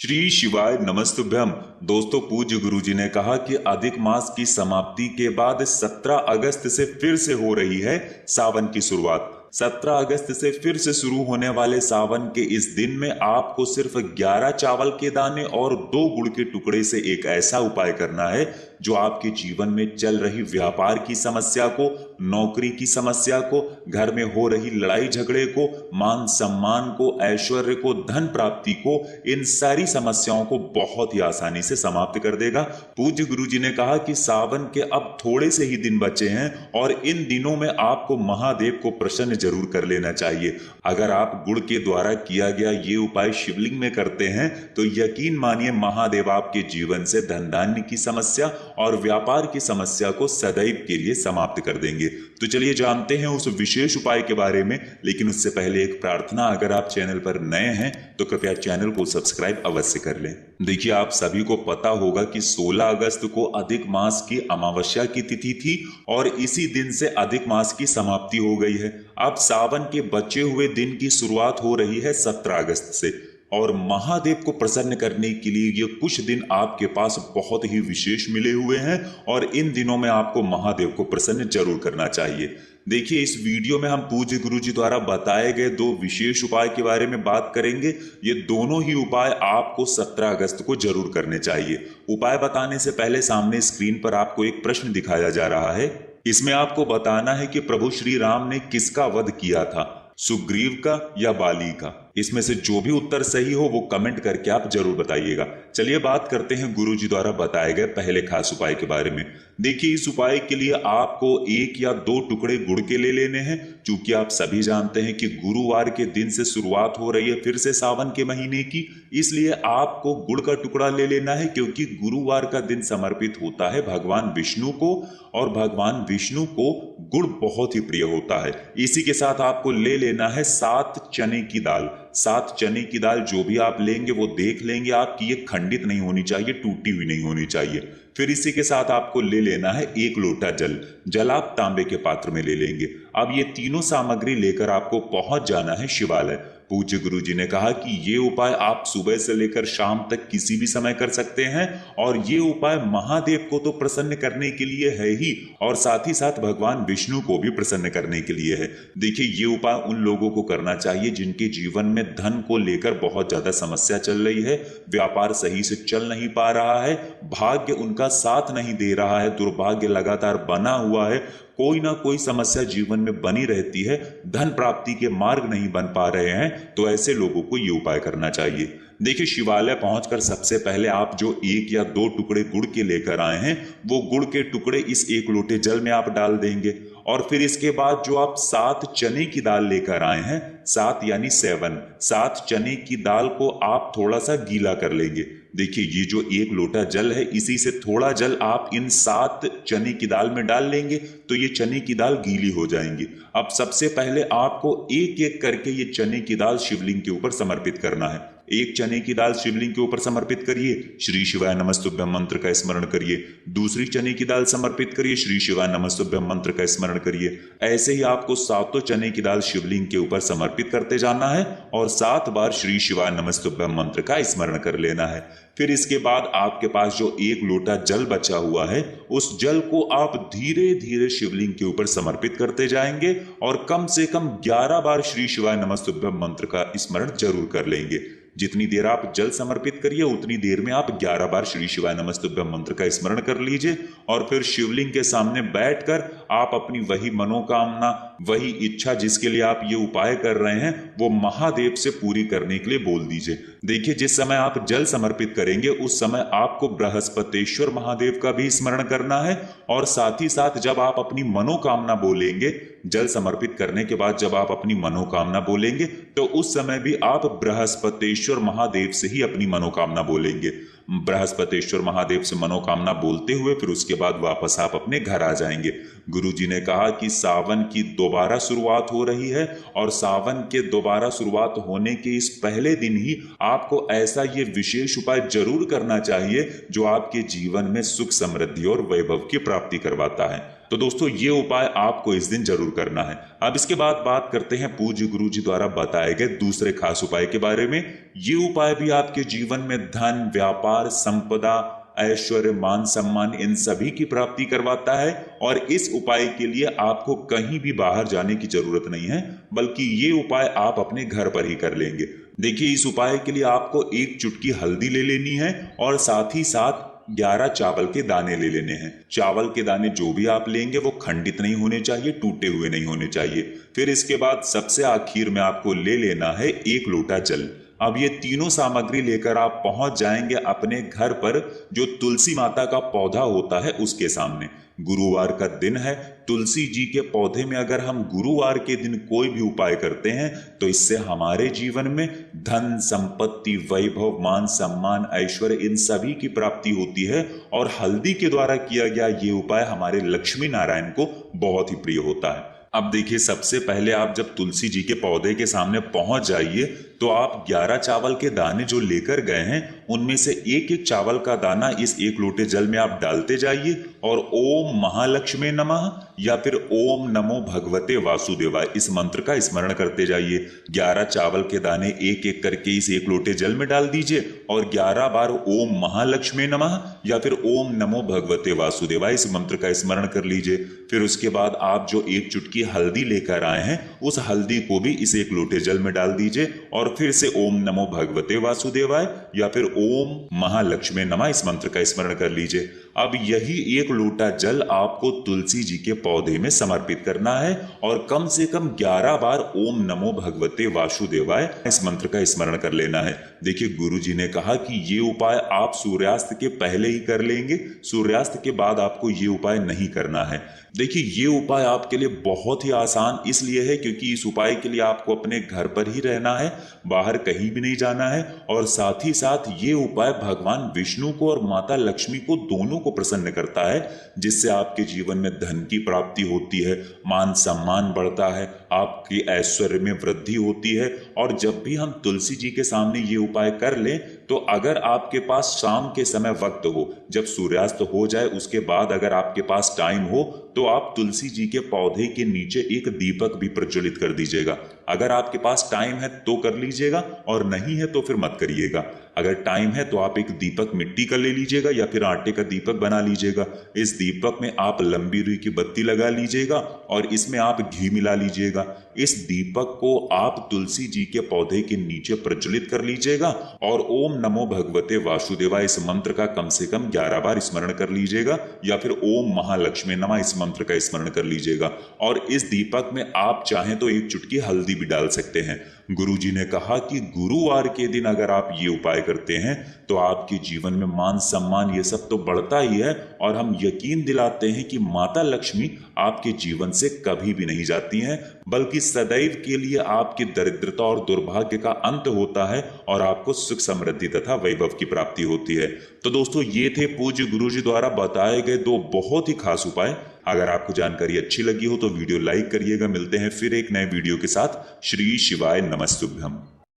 श्री शिवाय नमस्तुभ्यम। दोस्तों, पूज्य गुरुजी ने कहा कि अधिक मास की समाप्ति के बाद 17 अगस्त से फिर से हो रही है सावन की शुरुआत। 17 अगस्त से फिर से शुरू होने वाले सावन के इस दिन में आपको सिर्फ 11 चावल के दाने और 2 गुड़ के टुकड़े से एक ऐसा उपाय करना है जो आपके जीवन में चल रही व्यापार की समस्या को, नौकरी की समस्या को, घर में हो रही लड़ाई झगड़े को, मान सम्मान को, ऐश्वर्य को, धन प्राप्ति को, इन सारी समस्याओं को बहुत ही आसानी से समाप्त कर देगा। पूज्य गुरुजी ने कहा कि सावन के अब थोड़े से ही दिन बचे हैं और इन दिनों में आपको महादेव को प्रसन्न जरूर कर लेना चाहिए। अगर आप गुड़ के द्वारा किया गया ये उपाय शिवलिंग में करते हैं तो यकीन मानिए महादेव आपके जीवन से धन धान्य की समस्या और व्यापार की समस्या को सदैव के लिए समाप्त कर देंगे। तो चलिए जानते हैं उस विशेष उपाय के बारे में, लेकिन उससे पहले एक प्रार्थना, अगर आप चैनल पर नए हैं तो कृपया चैनल को सब्सक्राइब अवश्य कर लें। देखिए, आप सभी को पता होगा कि 16 अगस्त को अधिक मास की अमावस्या की तिथि थी और इसी दिन से अधिक मास की समाप्ति हो गई है। अब सावन के बचे हुए दिन की शुरुआत हो रही है 17 अगस्त से और महादेव को प्रसन्न करने के लिए ये कुछ दिन आपके पास बहुत ही विशेष मिले हुए हैं और इन दिनों में आपको महादेव को प्रसन्न जरूर करना चाहिए। देखिए, इस वीडियो में हम पूज्य गुरुजी द्वारा बताए गए 2 विशेष उपाय के बारे में बात करेंगे। ये दोनों ही उपाय आपको 17 अगस्त को जरूर करने चाहिए। उपाय बताने से पहले सामने स्क्रीन पर आपको एक प्रश्न दिखाया जा रहा है। इसमें आपको बताना है कि प्रभु श्री राम ने किसका वध किया था, सुग्रीव का या बाली का। इसमें से जो भी उत्तर सही हो वो कमेंट करके आप जरूर बताइएगा। चलिए बात करते हैं गुरुजी द्वारा बताए गए पहले खास उपाय के बारे में। देखिए, इस उपाय के लिए आपको 1 या 2 टुकड़े गुड़ के ले लेने हैं। क्योंकि आप सभी जानते हैं कि गुरुवार के दिन से शुरुआत हो रही है फिर से सावन के महीने की, इसलिए आपको गुड़ का टुकड़ा ले लेना है। क्योंकि गुरुवार का दिन समर्पित होता है भगवान विष्णु को और भगवान विष्णु को गुड़ बहुत ही प्रिय होता है। इसी के साथ आपको ले लेना है 7 चने की दाल। 7 चने की दाल जो भी आप लेंगे वो देख लेंगे आपकी ये खंडित नहीं होनी चाहिए, टूटी हुई नहीं होनी चाहिए। फिर इसी के साथ आपको ले लेना है 1 लोटा जल। जल आप तांबे के पात्र में ले लेंगे। अब ये तीनों सामग्री लेकर आपको पहुंच जाना है शिवालय। पूज्य गुरुजी ने कहा कि ये उपाय आप सुबह से लेकर शाम तक किसी भी समय कर सकते हैं और ये उपाय महादेव को तो प्रसन्न करने के लिए है ही और साथ ही साथ भगवान विष्णु को भी प्रसन्न करने के लिए है। देखिए, ये उपाय उन लोगों को करना चाहिए जिनके जीवन में धन को लेकर बहुत ज्यादा समस्या चल रही है, व्यापार सही से चल नहीं पा रहा है, भाग्य उनका साथ नहीं दे रहा है, दुर्भाग्य लगातार बना हुआ है, कोई ना कोई समस्या जीवन में बनी रहती है, धन प्राप्ति के मार्ग नहीं बन पा रहे हैं, तो ऐसे लोगों को ये उपाय करना चाहिए। देखिए, शिवालय पहुंचकर सबसे पहले आप जो 1 या 2 टुकड़े गुड़ के लेकर आए हैं वो गुड़ के टुकड़े इस 1 लोटे जल में आप डाल देंगे और फिर इसके बाद जो आप 7 चने की दाल लेकर आए हैं, 7 यानी 7 चने की दाल को आप थोड़ा सा गीला कर लेंगे। देखिए, ये जो 1 लोटा जल है इसी से थोड़ा जल आप इन 7 चने की दाल में डाल लेंगे तो ये चने की दाल गीली हो जाएंगी। अब सबसे पहले आपको एक एक करके ये चने की दाल शिवलिंग के ऊपर समर्पित करना है। 1 चने की दाल शिवलिंग के ऊपर समर्पित करिए, श्री शिवाय नमस्तुभ्यं मंत्र का स्मरण करिए। दूसरी चने की दाल समर्पित करिए, श्री शिवाय नमस्तुभ्यं मंत्र का स्मरण करिए। ऐसे ही आपको 7 चने की दाल शिवलिंग के ऊपर समर्पित करते जाना है और 7 बार श्री शिवाय नमस्तुभ्यं मंत्र का स्मरण कर लेना है। फिर इसके बाद आपके पास जो 1 लोटा जल बचा हुआ है उस जल को आप धीरे धीरे शिवलिंग के ऊपर समर्पित करते जाएंगे और कम से कम 11 बार श्री शिवाय नमस्तुभ्यं मंत्र का स्मरण जरूर कर लेंगे। जितनी देर आप जल समर्पित करिए उतनी देर में आप 11 बार श्री शिवाय नमस्तुभ्यं मंत्र का स्मरण कर लीजिए और फिर शिवलिंग के सामने बैठकर आप अपनी वही मनोकामना, वही इच्छा जिसके लिए आप ये उपाय कर रहे हैं वो महादेव से पूरी करने के लिए बोल दीजिए। देखिए, जिस समय आप जल समर्पित करेंगे उस समय आपको बृहस्पतेश्वर महादेव का भी स्मरण करना है और साथ ही साथ जब आप अपनी मनोकामना बोलेंगे, जल समर्पित करने के बाद जब आप अपनी मनोकामना बोलेंगे तो उस समय भी आप बृहस्पतेश्वर महादेव से ही अपनी मनोकामना बोलेंगे। बृहस्पतेश्वर महादेव से मनोकामना बोलते हुए फिर उसके बाद वापस आप अपने घर आ जाएंगे। गुरुजी ने कहा कि सावन की दोबारा शुरुआत हो रही है और सावन के दोबारा शुरुआत होने के इस पहले दिन ही आपको ऐसा ये विशेष उपाय जरूर करना चाहिए जो आपके जीवन में सुख, समृद्धि और वैभव की प्राप्ति करवाता है। तो दोस्तों ये उपाय आपको इस दिन जरूर करना है। अब इसके बाद बात करते हैं पूज्य गुरु जी द्वारा बताए गए दूसरे खास उपाय के बारे में। ये उपाय भी आपके जीवन में धन, व्यापार, संपदा, ऐश्वर्य, मान सम्मान इन सभी की प्राप्ति करवाता है। और इस उपाय के लिए आपको कहीं भी बाहर जाने की जरूरत नहीं है, बल्कि ये उपाय आप अपने घर पर ही कर लेंगे। देखिए, इस उपाय के लिए आपको एक चुटकी हल्दी ले लेनी है और साथ ही साथ 11 चावल के दाने ले लेने हैं। चावल के दाने जो भी आप लेंगे वो खंडित नहीं होने चाहिए, टूटे हुए नहीं होने चाहिए। फिर इसके बाद सबसे आखिर में आपको ले लेना है 1 लोटा जल। अब ये तीनों सामग्री लेकर आप पहुंच जाएंगे अपने घर पर, जो तुलसी माता का पौधा होता है उसके सामने। गुरुवार का दिन है, तुलसी जी के पौधे में अगर हम गुरुवार के दिन कोई भी उपाय करते हैं तो इससे हमारे जीवन में धन, संपत्ति, वैभव, मान सम्मान, ऐश्वर्य इन सभी की प्राप्ति होती है। और हल्दी के द्वारा किया गया ये उपाय हमारे लक्ष्मी नारायण को बहुत ही प्रिय होता है। अब देखिए, सबसे पहले आप जब तुलसी जी के पौधे के सामने पहुंच जाइए तो आप 11 चावल के दाने जो लेकर गए हैं उनमें से एक एक चावल का दाना इस 1 लोटे जल में आप डालते जाइए और ओम महालक्ष्मी नमः या फिर ओम नमो भगवते वासुदेवाय इस मंत्र का स्मरण करते जाइए। 11 चावल के दाने एक एक करके इस 1 लोटे जल में डाल दीजिए और 11 बार ओम महालक्ष्मी नमः या फिर ओम नमो भगवते वासुदेवाय इस मंत्र का स्मरण कर लीजिए। फिर उसके बाद आप जो एक चुटकी हल्दी लेकर आए हैं उस हल्दी को भी इस 1 लोटे जल में डाल दीजिए और फिर से ओम नमो भगवते वासुदेवाय या फिर ओम महालक्ष्मी नमः इस मंत्र का स्मरण कर लीजिए। अब यही 1 लोटा जल आपको तुलसी जी के पौधे में समर्पित करना है और कम से कम 11 बार ओम नमो भगवते वासुदेवाय इस मंत्र का स्मरण कर लेना है। देखिए, गुरु जी ने कहा कि ये उपाय आप सूर्यास्त के पहले ही कर लेंगे, सूर्यास्त के बाद आपको ये उपाय नहीं करना है। देखिए, ये उपाय आपके लिए बहुत ही आसान इसलिए है क्योंकि इस उपाय के लिए आपको अपने घर पर ही रहना है, बाहर कहीं भी नहीं जाना है। और साथ ही साथ ये उपाय भगवान विष्णु को और माता लक्ष्मी को दोनों को प्रसन्न करता है, जिससे आपके जीवन में धन की प्राप्ति होती है, मान सम्मान बढ़ता है, आपकी ऐश्वर्य में वृद्धि होती है। और जब भी हम तुलसी जी के सामने ये उपाय कर लें तो अगर आपके पास शाम के समय वक्त हो, जब सूर्यास्त हो जाए उसके बाद अगर आपके पास टाइम हो तो आप तुलसी जी के पौधे के नीचे एक दीपक भी प्रज्वलित कर दीजिएगा। अगर आपके पास टाइम है तो कर लीजिएगा और नहीं है तो फिर मत करिएगा। अगर टाइम है तो आप एक दीपक मिट्टी का ले लीजिएगा या फिर आटे का दीपक बना लीजिएगा। इस दीपक में आप लंबी रुई की बत्ती लगा लीजिएगा और इसमें आप घी मिला लीजिएगा। इस दीपक को आप तुलसी जी के पौधे के नीचे प्रज्वलित कर लीजिएगा और ओम नमो भगवते वासुदेवाय इस मंत्र का कम से कम 11 बार स्मरण कर लीजिएगा या फिर ओम महालक्ष्मी नमः इस मंत्र का स्मरण कर लीजिएगा। और इस दीपक में आप चाहें तो एक चुटकी हल्दी भी डाल सकते हैं। गुरु जी ने कहा कि गुरुवार के दिन अगर आप ये उपाय करते हैं तो आपके जीवन में मान सम्मान ये सब तो बढ़ता ही है और हम यकीन दिलाते हैं कि माता लक्ष्मी आपके जीवन से कभी भी नहीं जाती हैं, बल्कि सदैव के लिए आपकी दरिद्रता और दुर्भाग्य का अंत होता है और आपको सुख समृद्धि तथा वैभव की प्राप्ति होती है। तो दोस्तों, ये थे पूज्य गुरु जी द्वारा बताए गए 2 बहुत ही खास उपाय। अगर आपको जानकारी अच्छी लगी हो तो वीडियो लाइक करिएगा। मिलते हैं फिर एक नए वीडियो के साथ। श्री शिवाय नमस्तुभ्यम।